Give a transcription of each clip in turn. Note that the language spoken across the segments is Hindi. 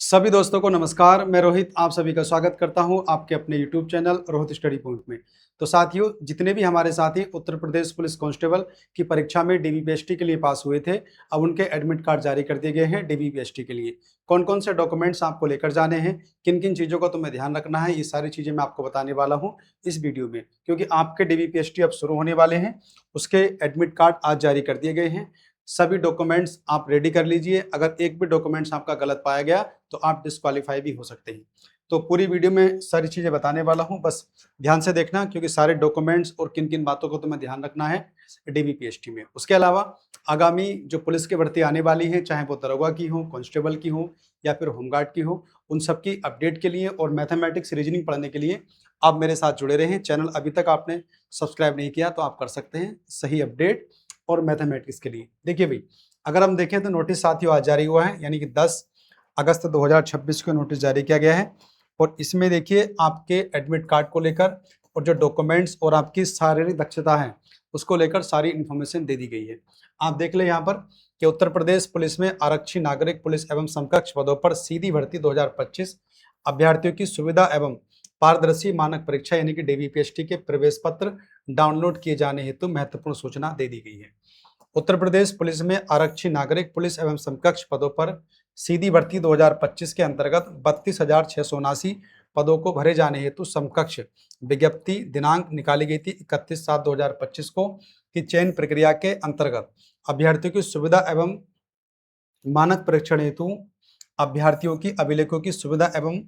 सभी दोस्तों को नमस्कार। मैं रोहित आप सभी का स्वागत करता हूं आपके अपने YouTube channel Rohit study point में। तो साथियों, जितने भी हमारे साथी उत्तर प्रदेश पुलिस कांस्टेबल की परीक्षा में डीवीपीएसटी के लिए पास हुए थे, अब उनके एडमिट कार्ड जारी कर दिए गए हैं डीवीपीएसटी के लिए। कौन कौन से डॉक्यूमेंट्स आपको लेकर जाने हैं, किन किन चीज़ों का तुम्हें ध्यान रखना है, ये सारी चीज़ें मैं आपको बताने वाला हूँ इस वीडियो में, क्योंकि आपके डीवीपीएसटी अब शुरू होने वाले हैं। उसके एडमिट कार्ड आज जारी कर दिए गए हैं। सभी डॉक्यूमेंट्स आप रेडी कर लीजिए। अगर एक भी डॉक्यूमेंट्स आपका गलत पाया गया तो आप डिस्क्वालीफाई भी हो सकते हैं। तो पूरी वीडियो में सारी चीज़ें बताने वाला हूं, बस ध्यान से देखना, क्योंकि सारे डॉक्यूमेंट्स और किन किन बातों को तुम्हें ध्यान रखना है डीवीपीएसटी में। उसके अलावा आगामी जो पुलिस की भर्ती आने वाली है, चाहे वो दरोगा की हो, कांस्टेबल की हो या फिर होमगार्ड की हो, उन सबकी अपडेट के लिए और मैथमेटिक्स रीजनिंग पढ़ने के लिए आप मेरे साथ जुड़े रहें। चैनल अभी तक आपने सब्सक्राइब नहीं किया तो आप कर सकते हैं सही अपडेट और मैथमेटिक्स के लिए। देखिए भाई, अगर हम देखें तो नोटिस साथियों आज जारी हुआ है, यानी कि 10 अगस्त 2026 को नोटिस जारी किया गया है। और इसमें देखिए आपके एडमिट कार्ड को लेकर और जो डॉक्यूमेंट्स और आपकी शारीरिक दक्षता है उसको लेकर सारी इन्फॉर्मेशन दे दी गई है। आप देख लें यहाँ पर कि उत्तर प्रदेश पुलिस में आरक्षी नागरिक पुलिस एवं समकक्ष पदों पर सीधी भर्ती 2025 अभ्यर्थियों की सुविधा एवं पारदर्शी मानक परीक्षा यानी कि डीवीपीएसटी के प्रवेश पत्र डाउनलोड किए जाने हेतु महत्वपूर्ण सूचना दे दी गई है। उत्तर प्रदेश पुलिस में आरक्षी नागरिक पुलिस एवं समकक्ष पदों पर सीधी भर्ती 2025 के अंतर्गत 32,679 पदों को भरे जाने हेतु समकक्ष विज्ञप्ति दिनांक निकाली गई थी 31/7/2025 को कि चयन प्रक्रिया के अंतर्गत अभ्यर्थियों की सुविधा एवं मानक परीक्षण हेतु अभ्यर्थियों की अभिलेखों की सुविधा एवं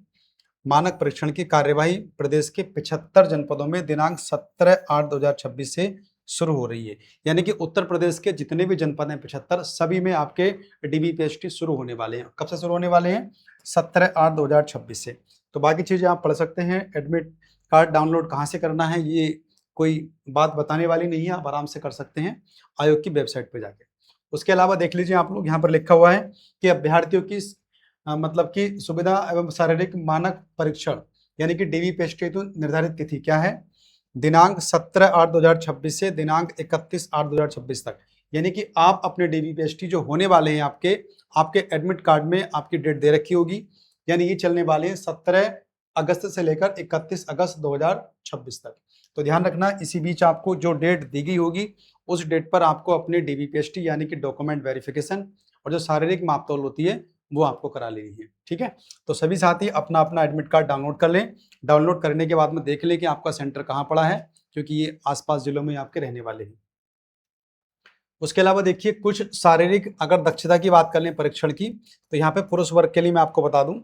मानक परीक्षण की कार्यवाही प्रदेश के 75 जनपदों में दिनांक 17/8/2026 से शुरू हो रही है। यानी कि उत्तर प्रदेश के जितने भी जनपद हैं 75, सभी में आपके डीवीपीएसटी शुरू होने वाले हैं। कब से शुरू होने वाले हैं? 17/8/2026 से। तो बाकी चीजें आप पढ़ सकते हैं। एडमिट कार्ड डाउनलोड कहाँ से करना है ये कोई बात बताने वाली नहीं है, आप आराम से कर सकते हैं आयोग की वेबसाइट पर जाके। उसके अलावा देख लीजिए आप लोग, यहाँ पर लिखा हुआ है कि अभ्यर्थियों की मतलब कि सुविधा एवं शारीरिक मानक परीक्षण यानी कि डीवीपीएसटी हेतु निर्धारित तिथि क्या है? दिनांक 17/8/2026 से दिनांक 31/8/2026 तक। यानी कि आप अपने डीवीपीएसटी जो होने वाले हैं आपके एडमिट कार्ड में आपकी डेट दे रखी होगी, यानी ये चलने वाले हैं 17 अगस्त से लेकर 31 अगस्त 2026 तक। तो ध्यान रखना, इसी बीच आपको जो डेट दी गई होगी उस डेट पर आपको अपने डीवीपीएसटी यानी कि डॉक्यूमेंट वेरिफिकेशन और जो शारीरिक मापतौल होती है वो आपको करा लेनी है। ठीक है, तो सभी साथी अपना अपना एडमिट कार्ड डाउनलोड कर लें। डाउनलोड करने के बाद में देख लें कि आपका सेंटर कहाँ पड़ा है, क्योंकि ये आसपास जिलों में आपके रहने वाले हैं। उसके अलावा देखिए कुछ शारीरिक अगर दक्षता की बात कर लें परीक्षण की, तो यहाँ पे पुरुष वर्ग के लिए मैं आपको बता दूं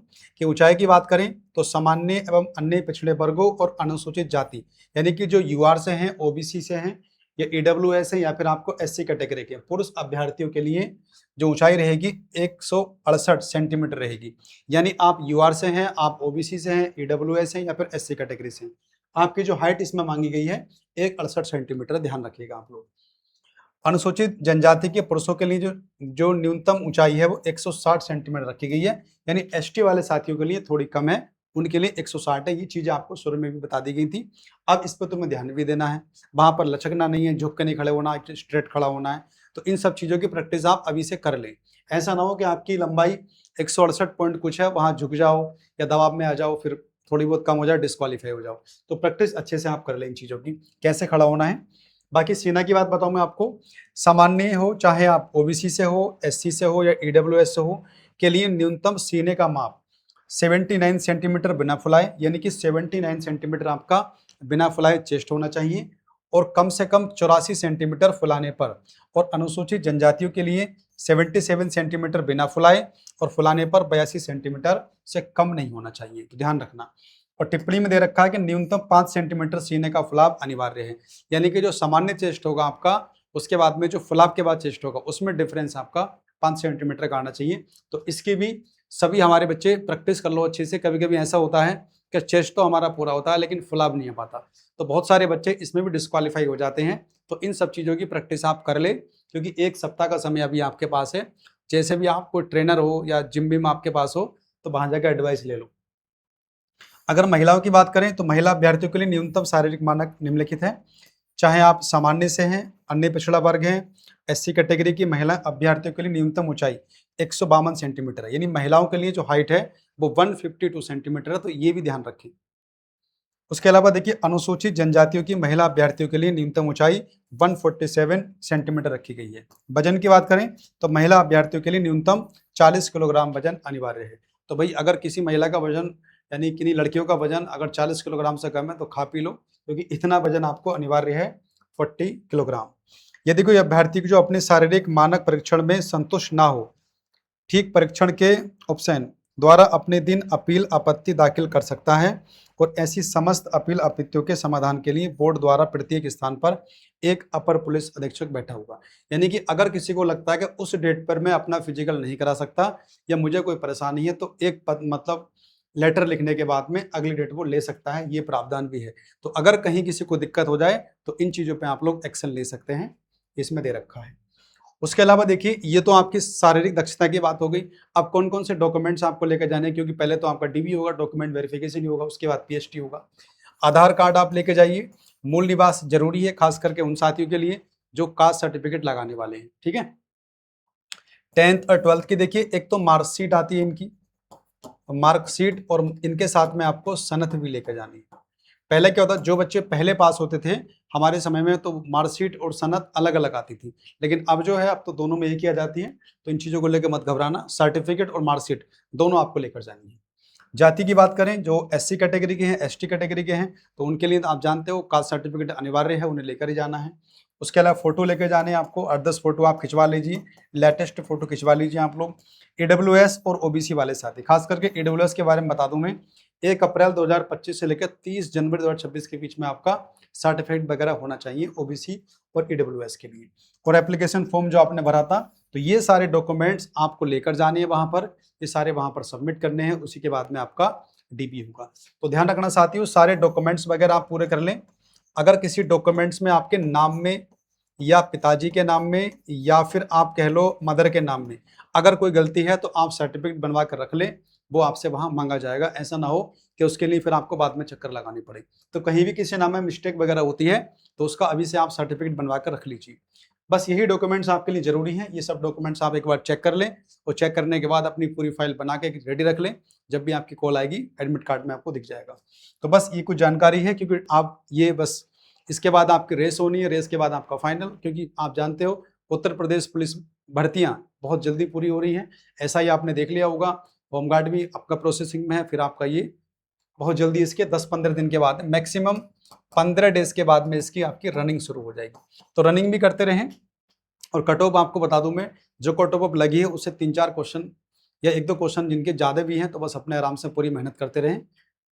कि ऊंचाई की बात करें तो सामान्य एवं अन्य पिछड़े वर्गों और अनुसूचित जाति यानी कि जो यूआर से हैं, ओबीसी से हैं या ईडब्ल्यूएस है या फिर आपको एससी कैटेगरी के पुरुष अभ्यर्थियों के लिए जो ऊंचाई रहेगी 168 सेंटीमीटर रहेगी। यानी आप यूआर से हैं, आप ओबीसी से हैं, ईडब्ल्यूएस हैं या फिर एससी कैटेगरी से हैं, आपकी जो हाइट इसमें मांगी गई है 168 सेंटीमीटर, ध्यान रखिएगा आप लोग। अनुसूचित जनजाति के पुरुषों के लिए जो न्यूनतम ऊंचाई है वो 160 सेंटीमीटर रखी गई है, यानी एसटी वाले साथियों के लिए थोड़ी कम है, उनके लिए 160 है। ये चीजें आपको शुरू में भी बता दी गई थी। अब इस पर तुम्हें ध्यान भी देना है, वहां पर लचकना नहीं है, झुक के नहीं खड़े होना है, स्ट्रेट खड़ा होना है। तो इन सब चीजों की प्रैक्टिस आप अभी से कर लें। ऐसा ना हो कि आपकी लंबाई 168 पॉइंट कुछ है, वहां झुक जाओ या दबाव में आ जाओ, फिर थोड़ी बहुत कम हो जाए, डिस्क्वालीफाई हो जाओ। तो प्रैक्टिस अच्छे से आप कर लें इन चीजों की, कैसे खड़ा होना है। बाकी सीना की बात बताऊं मैं आपको, सामान्य हो चाहे आप ओबीसी से हो, एससी से हो या ईडब्ल्यूएस से हो, के लिए न्यूनतम सीने का माप 79 सेंटीमीटर बिना फुलाए, यानी कि 79 सेंटीमीटर आपका बिना फुलाए चेस्ट होना चाहिए और कम से कम 84 सेंटीमीटर फुलाने पर। और अनुसूचित जनजातियों के लिए 77 सेंटीमीटर बिना फुलाए और फुलाने पर 82 सेंटीमीटर से कम नहीं होना चाहिए। तो ध्यान रखना। और टिप्पणी में दे रखा है कि न्यूनतम 5 सेंटीमीटर सीने का फुलाव अनिवार्य है, यानी कि जो सामान्य चेस्ट होगा आपका, उसके बाद में जो फुलाव के बाद चेस्ट होगा उसमें डिफरेंस आपका 5 सेंटीमीटर का आना चाहिए। तो इसकी भी सभी हमारे बच्चे प्रैक्टिस कर लो अच्छे से। कभी कभी ऐसा होता है कि चेस्ट तो हमारा पूरा होता है लेकिन फुलाव नहीं आ पाता, तो बहुत सारे बच्चे इसमें भी डिस्क्वालीफाई हो जाते हैं। तो इन सब चीज़ों की प्रैक्टिस आप कर ले, क्योंकि एक सप्ताह का समय अभी आपके पास है। जैसे भी आप कोई ट्रेनर हो या जिम भी आपके पास हो तो वहां जाकर एडवाइस ले लो। अगर महिलाओं की बात करें तो महिला अभ्यर्थियों के लिए न्यूनतम शारीरिक मानक निम्नलिखित है। चाहे आप सामान्य से हैं, अन्य पिछड़ा वर्ग हैं, एससी कैटेगरी की महिला अभ्यर्थियों के लिए न्यूनतम ऊंचाई 152 सेंटीमीटर है, यानी महिलाओं के लिए जो हाइट है वो 152 सेंटीमीटर है, तो ये भी ध्यान रखें। उसके अलावा देखिए अनुसूचित जनजातियों की महिला अभ्यर्थियों के लिए न्यूनतम ऊंचाई 147 सेंटीमीटर रखी गई है। वजन की बात करें तो महिला अभ्यर्थियों के लिए न्यूनतम 40 किलोग्राम वजन अनिवार्य है। तो भाई अगर किसी महिला का वजन यानी किन्हीं लड़कियों का वजन अगर 40 किलोग्राम से कम है तो खा पी लो, क्योंकि इतना वजन आपको अनिवार्य है 40 किलोग्राम। यदि कोई अभ्यर्थी जो अपने शारीरिक मानक परीक्षण में संतुष्ट ना हो, ठीक परीक्षण के ऑप्शन द्वारा अपने दिन अपील आपत्ति दाखिल कर सकता है, और ऐसी समस्त अपील आपत्तियों के समाधान के लिए बोर्ड द्वारा प्रत्येक स्थान पर एक अपर पुलिस अधीक्षक बैठा होगा। यानी कि अगर किसी को लगता है कि उस डेट पर मैं अपना फिजिकल नहीं करा सकता या मुझे कोई परेशानी है, तो एक मतलब लेटर लिखने के बाद में अगली डेट वो ले सकता है, ये प्रावधान भी है। तो अगर कहीं किसी को दिक्कत हो जाए तो इन चीज़ों पे आप लोग एक्शन ले सकते हैं, इसमें दे रखा है। उसके अलावा देखिए ये तो आपकी शारीरिक दक्षता की बात हो गई। अब कौन कौन से डॉक्यूमेंट्स आपको लेकर जाने हैं, क्योंकि पहले तो आपका डीबी होगा, डॉक्यूमेंट वेरिफिकेशन ही होगा, उसके बाद पीएचटी होगा। आधार कार्ड आप लेके जाइए, मूल निवास जरूरी है, खास करके उन साथियों के लिए जो कास्ट सर्टिफिकेट लगाने वाले हैं, ठीक है। 10th और 12th की देखिए एक तो मार्कशीट आती है इनकी, मार्कशीट, और इनके साथ में आपको सनद भी लेकर जानी है। पहले क्या होता, जो बच्चे पहले पास होते थे हमारे समय में, तो मार्कशीट और सनद अलग अलग आती थी, लेकिन अब जो है अब तो दोनों में एक ही आ जाती है। तो इन चीज़ों को लेकर मत घबराना, सर्टिफिकेट और मार्कशीट दोनों आपको लेकर जानी है। जाति की बात करें, जो एससी कैटेगरी के हैं, एसटी कैटेगरी के हैं, तो उनके लिए आप जानते हो कास्ट सर्टिफिकेट अनिवार्य है, उन्हें लेकर ही जाना है। उसके अलावा फोटो लेकर जाने हैं आपको, 8-10 फोटो आप खिंचवा लीजिए, लेटेस्ट फोटो खिंचवा लीजिए आप लोग। ईडब्ल्यूएस और ओबीसी वाले साथी, खास करके ईडब्ल्यूएस के बारे में बता दूं मैं, 1 अप्रैल 2025 से लेकर 30 जनवरी 2026 के बीच में आपका सर्टिफिकेट वगैरह होना चाहिए ओबीसी और ईडब्ल्यूएस के लिए। और एप्लीकेशन फॉर्म जो आपने भरा था, तो ये सारे डॉक्यूमेंट्स आपको लेकर जाने हैं वहां पर, ये सारे वहां पर सबमिट करने हैं, उसी के बाद में आपका डीबी होगा। तो ध्यान रखना साथियों, सारे डॉक्यूमेंट्स वगैरह आप पूरे कर लें। अगर किसी डॉक्यूमेंट्स में आपके नाम में या पिताजी के नाम में या फिर आप कह लो मदर के नाम में अगर कोई गलती है, तो आप सर्टिफिकेट बनवा कर रख लें, वो आपसे वहां मांगा जाएगा। ऐसा ना हो कि उसके लिए फिर आपको बाद में चक्कर लगानी पड़े। तो कहीं भी किसी नाम में मिस्टेक वगैरह होती है तो उसका अभी से आप सर्टिफिकेट बनवा कर रख लीजिए। बस यही डॉक्यूमेंट्स आपके लिए जरूरी हैं। ये सब डॉक्यूमेंट्स आप एक बार चेक कर लें, और चेक करने के बाद अपनी पूरी फाइल बना के रेडी रख लें। जब भी आपकी कॉल आएगी एडमिट कार्ड में आपको दिख जाएगा। तो बस ये कुछ जानकारी है, क्योंकि आप ये बस इसके बाद आपकी रेस होनी है, रेस के बाद आपका फाइनल, क्योंकि आप जानते हो उत्तर प्रदेश पुलिस भर्तियां बहुत जल्दी पूरी हो रही हैं। ऐसा ही आपने देख लिया होगा, होमगार्ड भी आपका प्रोसेसिंग में है, फिर आपका ये बहुत जल्दी इसके 10-15 दिन के बाद, मैक्सिमम 15 डेज के बाद में इसकी आपकी रनिंग शुरू हो जाएगी। तो रनिंग भी करते रहें। और कट ऑफ आपको बता दूं मैं, जो कट ऑफ लगी है उससे 3-4 क्वेश्चन या 1-2 क्वेश्चन जिनके ज़्यादा भी हैं, तो बस अपने आराम से पूरी मेहनत करते रहें,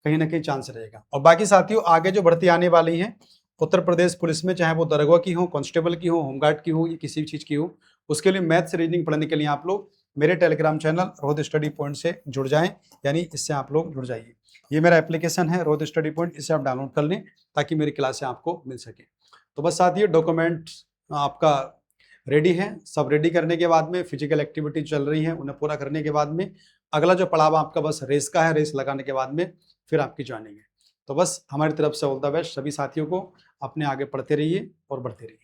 कहीं ना कहीं चांस रहेगा। और बाकी साथियों आगे जो भर्ती आने वाली हैं उत्तर प्रदेश पुलिस में, चाहे वो दरोगा की हो, कांस्टेबल की हो, होमगार्ड की हो, या किसी भी चीज़ की हो, उसके लिए मैथ्स रीजनिंग पढ़ने के लिए आप लोग मेरे Telegram channel Rohit study point से जुड़ जाएं, यानी इससे आप लोग जुड़ जाइए। ये मेरा एप्लीकेशन है रोहित स्टडी पॉइंट, इसे आप डाउनलोड कर लें ताकि मेरी क्लासें आपको मिल सके। तो बस साथियों डॉक्यूमेंट आपका रेडी है, सब रेडी करने के बाद में फिजिकल एक्टिविटी चल रही है, उन्हें पूरा करने के बाद में अगला जो पड़ाव आपका बस रेस का है, रेस लगाने के बाद में फिर आपकी ज्वाइनिंग है। तो बस हमारी तरफ से ऑल द बेस्ट सभी साथियों को, अपने आगे पढ़ते रहिए और बढ़ते रहिए।